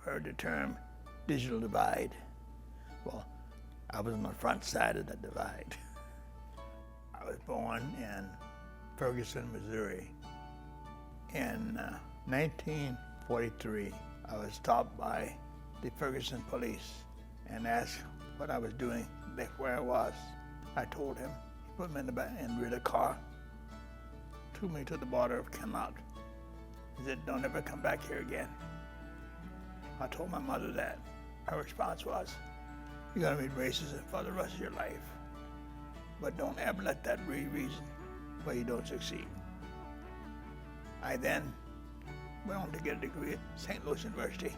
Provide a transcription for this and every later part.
heard the term digital divide. Well, I was on the front side of the divide. I was born in Ferguson, Missouri. In 1943, I was stopped by the Ferguson police and asked what I was doing, where I was. I told him. He put me in the back and rid a car, took me to the border of Connaught. He said, "Don't ever come back here again." I told my mother that. Her response was, "You're gonna meet racism for the rest of your life, but don't ever let that be a reason why you don't succeed." I then went on to get a degree at St. Louis University,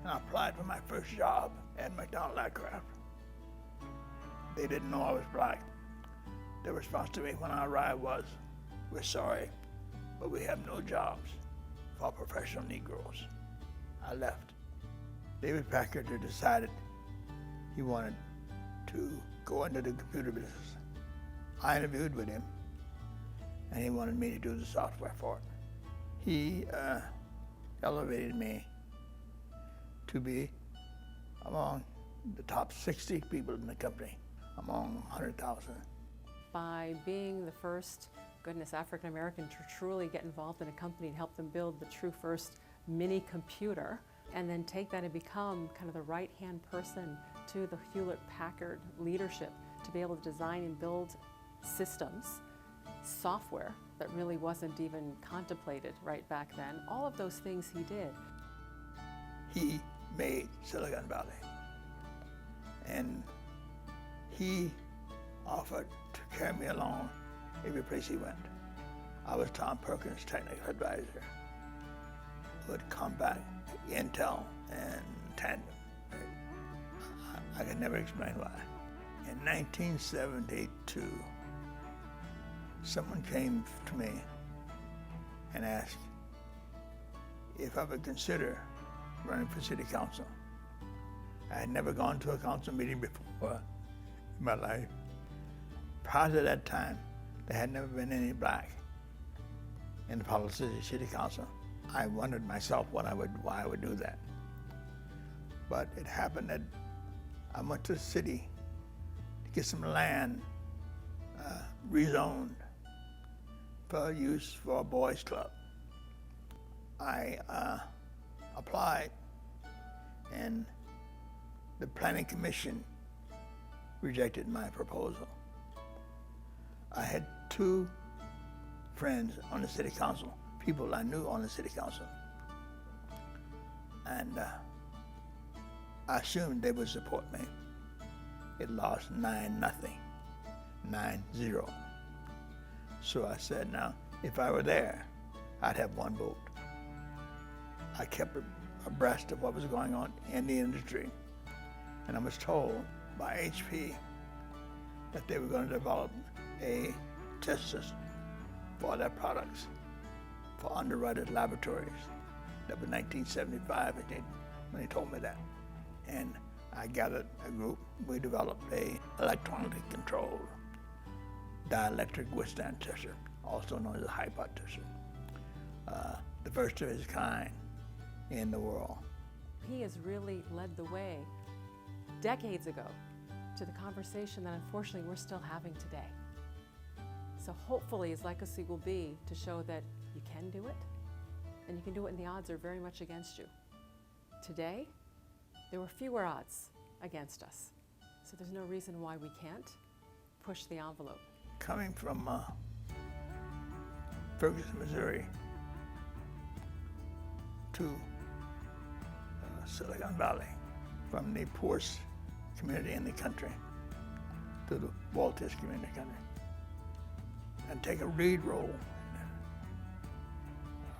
and I applied for my first job at McDonald Aircraft. They didn't know I was black. Their response to me when I arrived was, "We're sorry, but we have no jobs for professional Negroes." I left. David Packard had decided he wanted to go into the computer business. I interviewed with him, and he wanted me to do the software for it. He elevated me to be among the top 60 people in the company, among 100,000. By being the first, African American to truly get involved in a company and help them build the true first mini computer, and then take that and become kind of the right-hand person to the Hewlett-Packard leadership to be able to design and build systems, software that really wasn't even contemplated right back then. All of those things he did. He made Silicon Valley, and he offered to carry me along every place he went. I was Tom Perkins' technical advisor, who would come back Intel and Tandem. I could never explain why. In 1972, someone came to me and asked if I would consider running for city council. I had never gone to a council meeting before in my life. Prior to that time, there had never been any black in the Pollock City Council. I wondered myself why I would do that. But it happened that I went to the city to get some land rezoned for use for a boys' club. I applied, and the Planning Commission rejected my proposal. I had two friends on the city council, people I knew on the city council, and I assumed they would support me. It lost 9-0, 9-0. So I said, now, if I were there, I'd have one vote. I kept abreast of what was going on in the industry, and I was told by HP that they were going to develop a test system for their products for underwriters laboratories. That was 1975 when they told me that. And I gathered a group. We developed a electronically controlled dielectric withstand tester, also known as a high-pot tester, the first of its kind in the world. He has really led the way decades ago to the conversation that unfortunately we're still having today. So hopefully his legacy will be to show that you can do it, and you can do it when the odds are very much against you. Today, there were fewer odds against us, so there's no reason why we can't push the envelope. Coming from Ferguson, Missouri to Silicon Valley, from the poorest community in the country to the wealthiest community in the country, and take a lead role.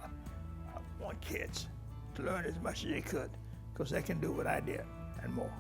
I want kids to learn as much as they could, because they can do what I did and more.